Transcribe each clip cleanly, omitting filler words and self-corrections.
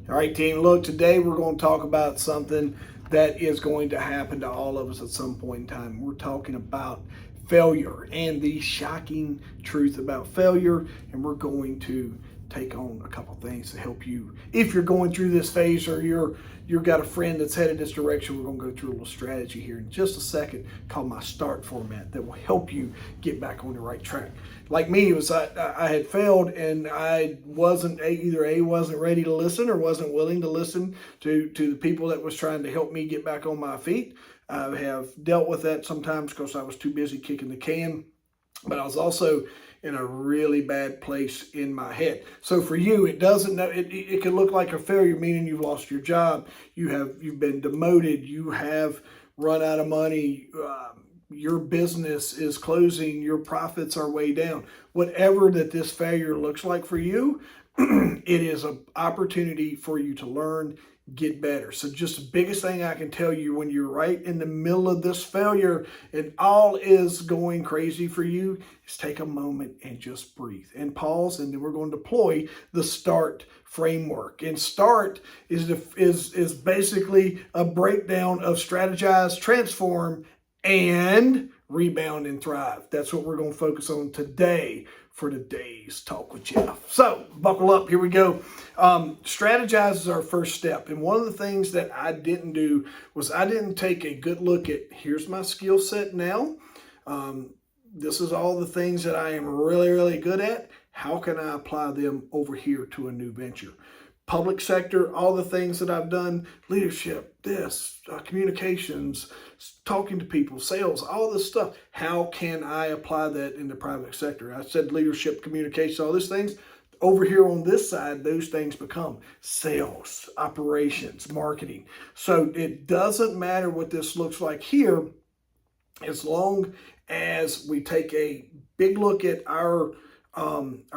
All right, team, look, today we're going to talk about something that is going to happen to all of us at some point in time. We're talking about failure and the shocking truth about failure, and we're going to take on a couple things to help you if you're going through this phase or you've got a friend that's headed this direction. We're going to go through a little strategy here in just a second called my start format that will help you get back on the right track. Like me, it was I had failed and I wasn't either wasn't ready to listen or wasn't willing to listen to the people that was trying to help me get back on my feet. I have dealt with that sometimes because I was too busy kicking the can, but I was also in a really bad place in my head. So for you, it doesn't know it could look like a failure, meaning you've lost your job, you've been demoted, you have run out of money, your business is closing, your profits are way down. Whatever that this failure looks like for you, it is an opportunity for you to learn, get better. So just the biggest thing I can tell you when you're right in the middle of this failure and all is going crazy for you is take a moment and just breathe and pause, and then we're going to deploy the START framework. And START is basically a breakdown of strategize, transform, and rebound and thrive. That's what we're going to focus on today for today's Talk with Jeff. So buckle up, here we go. Strategize is our first step. And one of the things that I didn't do was I didn't take a good look at, here's my skill set now. This is all the things that I am really, really good at. How can I apply them over here to a new venture? Public sector, all the things that I've done, leadership, communications, talking to people, sales, all this stuff. How can I apply that in the private sector? I said leadership, communication, all these things. Over here on this side, those things become sales, operations, marketing. So it doesn't matter what this looks like here, as long as we take a big look at our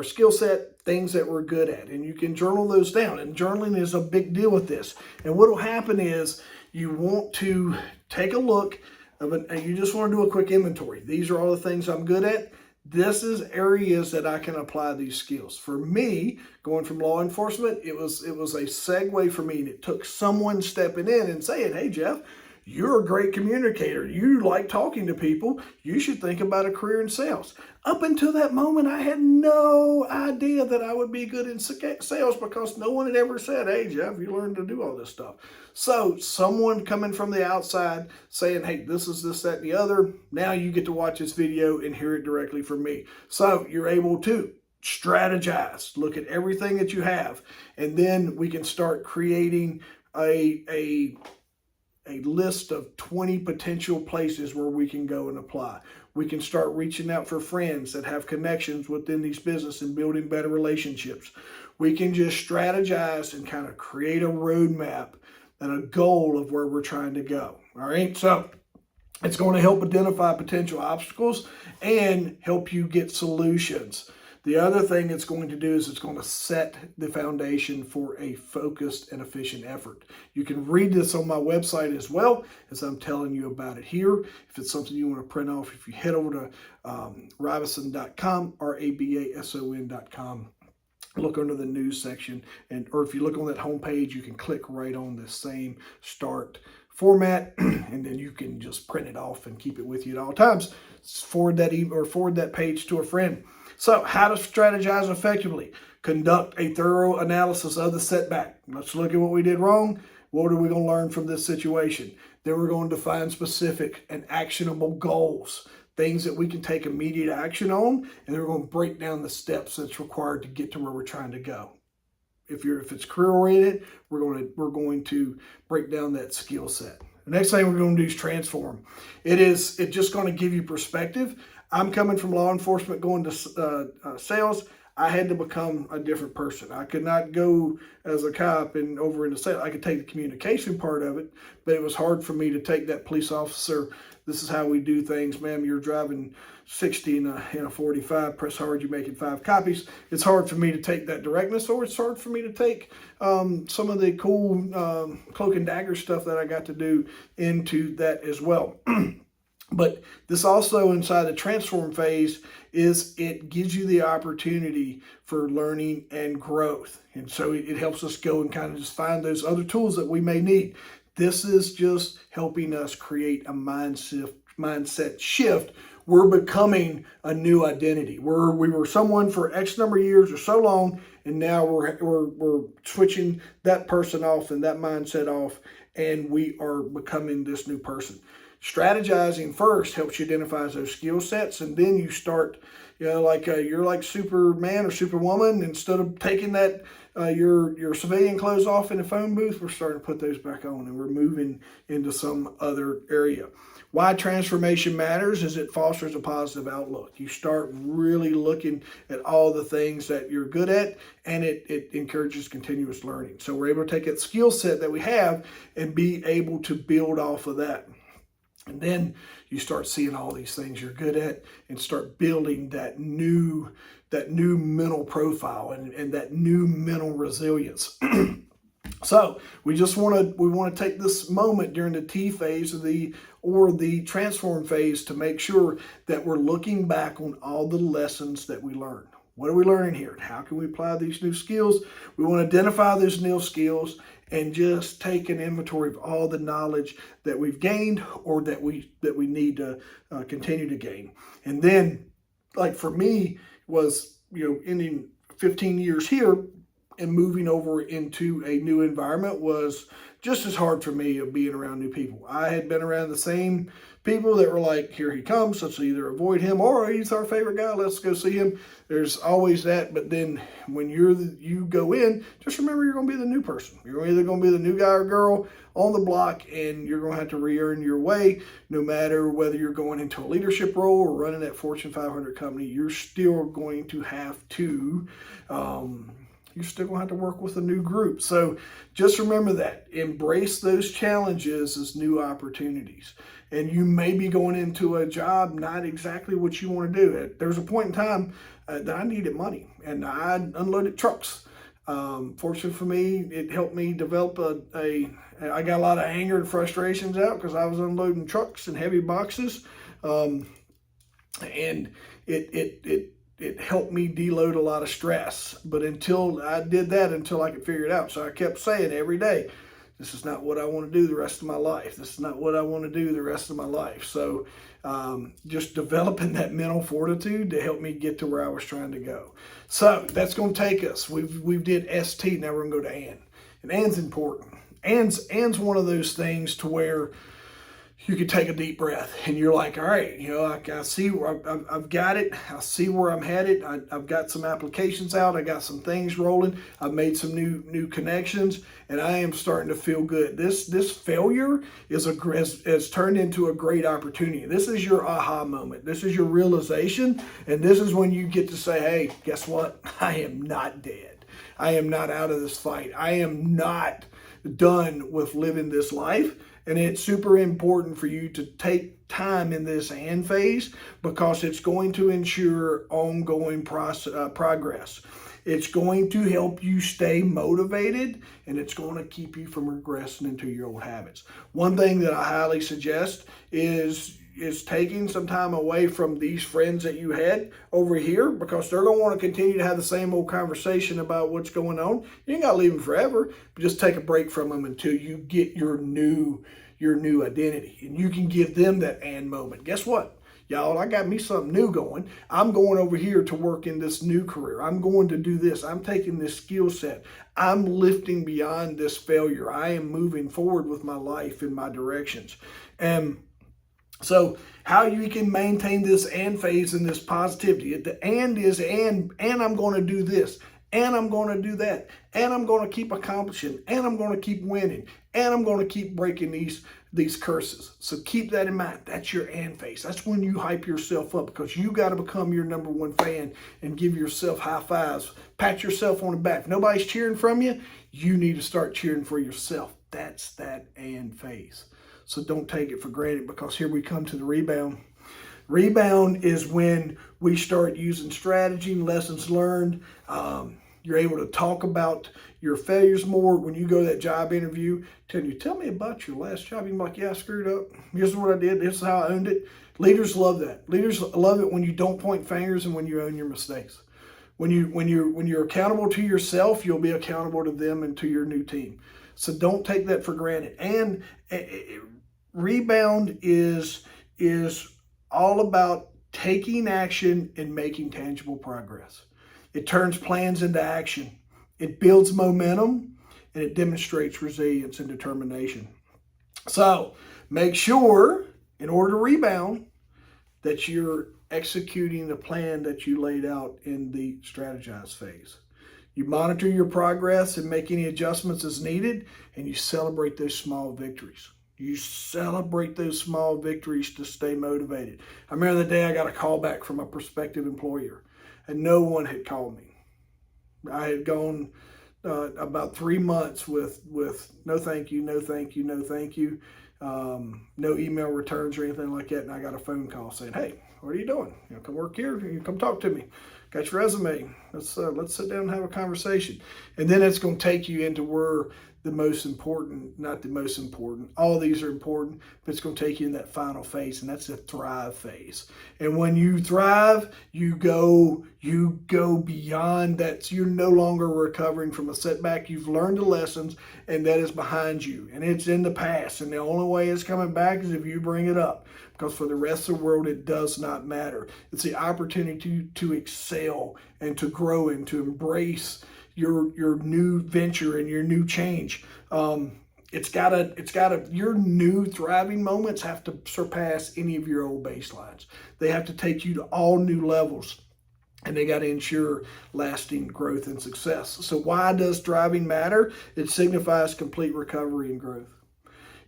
skill set, things that we're good at, and you can journal those down. And journaling is a big deal with this. And what will happen is you want to take a look of it, and you just want to do a quick inventory. These are all the things I'm good at. This is areas that I can apply these skills. For me, going from law enforcement, it was a segue for me, and it took someone stepping in and saying, "Hey, Jeff, you're a great communicator. You like talking to people. You should think about a career in sales." Up until that moment, I had no idea that I would be good in sales because no one had ever said, "Hey, Jeff, you learned to do all this stuff." So someone coming from the outside saying, "Hey, this is this, that, and the other." Now you get to watch this video and hear it directly from me. So you're able to strategize, look at everything that you have, and then we can start creating a list of 20 potential places where we can go and apply. We can start reaching out for friends that have connections within these businesses and building better relationships. We can just strategize and kind of create a roadmap and a goal of where we're trying to go. All right, so it's going to help identify potential obstacles and help you get solutions. The other thing it's going to do is it's going to set the foundation for a focused and efficient effort. You can read this on my website as well as I'm telling you about it here. If it's something you want to print off, if you head over to Robertson.com, Rabason.com, look under the news section, or if you look on that homepage, you can click right on the same start format, and then you can just print it off and keep it with you at all times. Forward that email or forward that page to a friend. So how to strategize effectively? Conduct a thorough analysis of the setback. Let's look at what we did wrong. What are we going to learn from this situation? Then we're going to define specific and actionable goals, things that we can take immediate action on, and then we're going to break down the steps that's required to get to where we're trying to go. If it's career oriented, we're going to break down that skill set. The next thing we're going to do is transform. It's just going to give you perspective. I'm coming from law enforcement going to sales. I had to become a different person. I could not go as a cop and over into sales. I could take the communication part of it, but it was hard for me to take that police officer. This is how we do things, ma'am. You're driving 60 in a 45. Press hard. You're making 5 copies. It's hard for me to take that directness, or it's hard for me to take some of the cool cloak and dagger stuff that I got to do into that as well. But this also inside the transform phase is it gives you the opportunity for learning and growth. And so it helps us go and kind of just find those other tools that we may need. This is just helping us create a mindset shift. We're becoming a new identity. We were someone for X number of years or so long, and now we're switching that person off and that mindset off, and we are becoming this new person. Strategizing first helps you identify those skill sets, and then you start, like you're like Superman or Superwoman. Instead of taking that your civilian clothes off in a phone booth, we're starting to put those back on, and we're moving into some other area. Why transformation matters is it fosters a positive outlook. You start really looking at all the things that you're good at, and it encourages continuous learning. So we're able to take that skill set that we have and be able to build off of that. And then you start seeing all these things you're good at and start building that new mental profile and that new mental resilience. So we want to take this moment during the T phase of the transform phase to make sure that we're looking back on all the lessons that we learned. What are we learning here? How can we apply these new skills? We want to identify those new skills and just take an inventory of all the knowledge that we've gained or that we need to continue to gain. And then, like for me, was ending 15 years here and moving over into a new environment was just as hard for me of being around new people. I had been around the same people that were like, here he comes, let's either avoid him or he's our favorite guy, let's go see him. There's always that, but then when you go in, just remember you're going to be the new person. You're either going to be the new guy or girl on the block, and you're going to have to re-earn your way, no matter whether you're going into a leadership role or running that Fortune 500 company. You're still going to have to you're still going to have to work with a new group. So just remember that. Embrace those challenges as new opportunities. And you may be going into a job not exactly what you want to do. There's a point in time that I needed money, and I unloaded trucks. Fortunately for me, it helped me develop I got a lot of anger and frustrations out because I was unloading trucks and heavy boxes. And it helped me deload a lot of stress. But until I did that, until I could figure it out. So I kept saying every day, this is not what I want to do the rest of my life. This is not what I want to do the rest of my life. So just developing that mental fortitude to help me get to where I was trying to go. So that's going to take us. We've did ST, now we're going to go to AND. And AND's important. AND's one of those things to where you can take a deep breath and you're like, all right, I see where I've got it. I see where I'm headed. I've got some applications out. I got some things rolling. I've made some new connections, and I am starting to feel good. This failure has turned into a great opportunity. This is your aha moment. This is your realization, and this is when you get to say, hey, guess what? I am not dead. I am not out of this fight. I am not done with living this life. And it's super important for you to take time in this AND phase because it's going to ensure ongoing progress. It's going to help you stay motivated, and it's going to keep you from regressing into your old habits. One thing that I highly suggest is taking some time away from these friends that you had over here, because they're going to want to continue to have the same old conversation about what's going on. You ain't got to leave them forever, but just take a break from them until you get your new identity, and you can give them that AND moment. Guess what? Y'all, I got me something new going. I'm going over here to work in this new career. I'm going to do this. I'm taking this skill set. I'm lifting beyond this failure. I am moving forward with my life in my directions. And so how you can maintain this AND phase and this positivity. The AND is and I'm going to do this, and I'm going to do that, and I'm going to keep accomplishing, and I'm going to keep winning, and I'm going to keep breaking these curses. So keep that in mind. That's your AND phase. That's when you hype yourself up, because you got to become your number one fan and give yourself high fives, pat yourself on the back. If nobody's cheering from you, you need to start cheering for yourself. That's that AND phase. So don't take it for granted, because here we come to the rebound. Rebound is when we start using strategy and lessons learned. You're able to talk about your failures more. When you go to that job interview, tell me about your last job. You're like, yeah, I screwed up. Here's what I did. This is how I owned it. Leaders love that. Leaders love it when you don't point fingers and when you own your mistakes. When you're accountable to yourself, you'll be accountable to them and to your new team. So don't take that for granted. And rebound is all about taking action and making tangible progress. It turns plans into action. It builds momentum, and it demonstrates resilience and determination. So make sure, in order to rebound, that you're executing the plan that you laid out in the strategize phase. You monitor your progress and make any adjustments as needed, and you celebrate those small victories. You celebrate those small victories to stay motivated. I remember the day I got a call back from a prospective employer, and no one had called me. I had gone about 3 months with no thank you, no thank you, no thank you, no email returns or anything like that. And I got a phone call saying, "Hey, what are you doing? Come work here. Come talk to me. Got your resume. Let's sit down and have a conversation." And then it's going to take you into where the most important, not the most important, all these are important, but it's going to take you in that final phase, and that's the thrive phase. And when you thrive, you go beyond that. You're no longer recovering from a setback. You've learned the lessons, and that is behind you, and it's in the past. And the only way it's coming back is if you bring it up, because for the rest of the world, it does not matter. It's the opportunity to excel and to grow and to embrace your new venture and your new change. Your new thriving moments have to surpass any of your old baselines. They have to take you to all new levels, and they got to ensure lasting growth and success. So why does thriving matter? It signifies complete recovery and growth.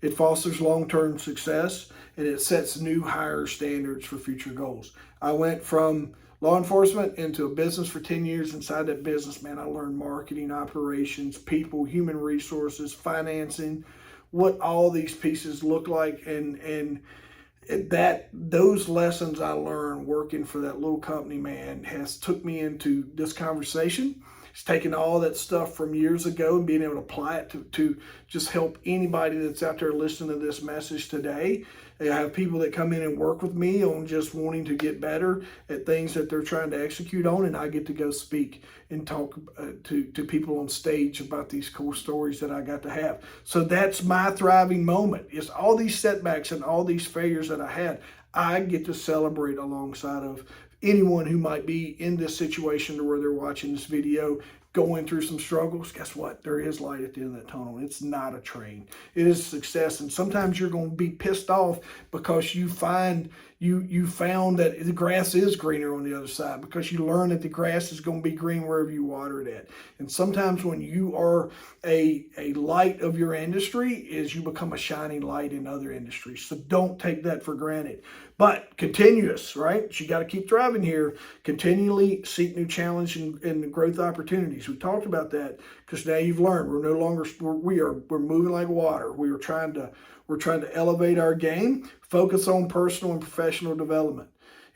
It fosters long-term success, and it sets new higher standards for future goals. I went from law enforcement into a business for 10 years. Inside that business, man, I learned marketing, operations, people, human resources, financing, what all these pieces look like. And that those lessons I learned working for that little company, man, has took me into this conversation. It's taken all that stuff from years ago and being able to apply it to just help anybody that's out there listening to this message today. I have people that come in and work with me on just wanting to get better at things that they're trying to execute on, and I get to go speak and talk to people on stage about these cool stories that I got to have. So that's my thriving moment. It's all these setbacks and all these failures that I had, I get to celebrate alongside of anyone who might be in this situation to where they're watching this video going through some struggles. Guess what? There is light at the end of that tunnel. It's not a train. It is success. And sometimes you're going to be pissed off because you found that the grass is greener on the other side, because you learn that the grass is going to be green wherever you water it at. And sometimes when you are a light of your industry, is you become a shining light in other industries. So don't take that for granted. But continuous, right? So you got to keep thriving here. Continually seek new challenge and growth opportunities. We talked about that because now you've learned we're no longer we're moving like water. We're trying to elevate our game. Focus on personal and professional development.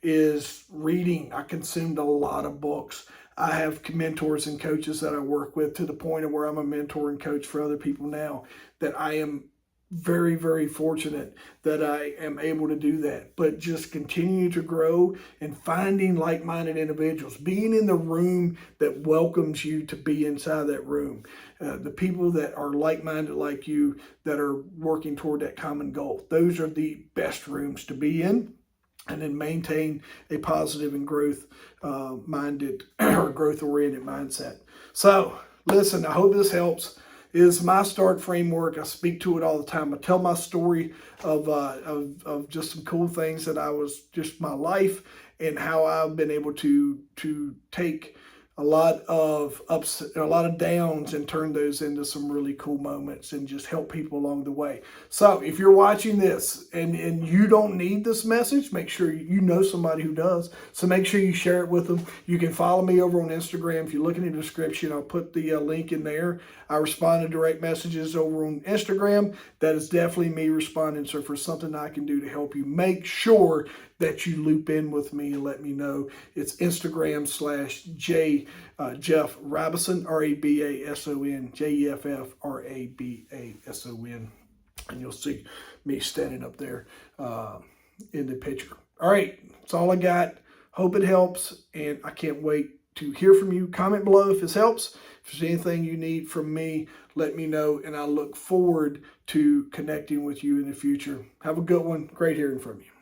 Is reading. I consumed a lot of books. I have mentors and coaches that I work with to the point of where I'm a mentor and coach for other people now, that I am very, very fortunate that I am able to do that. But just continue to grow and finding like-minded individuals, being in the room that welcomes you to be inside that room. The people that are like-minded like you, that are working toward that common goal. Those are the best rooms to be in. And then maintain a positive and growth-minded or growth-oriented mindset. So, listen, I hope this helps. It is my START framework. I speak to it all the time. I tell my story of just some cool things that I was, just my life, and how I've been able to take a lot of ups and a lot of downs and turn those into some really cool moments and just help people along the way. So if you're watching this and you don't need this message, make sure you know somebody who does. So make sure you share it with them. You can follow me over on Instagram. If you look in the description, I'll put the link in there. I respond to direct messages over on Instagram. That is definitely me responding. So for something I can do to help you, make sure that you loop in with me and let me know. It's Instagram /J Jeff Robertson, Rabason, JeffRabason. And you'll see me standing up there in the picture. All right, that's all I got. Hope it helps, and I can't wait to hear from you. Comment below if this helps. If there's anything you need from me, let me know, and I look forward to connecting with you in the future. Have a good one. Great hearing from you.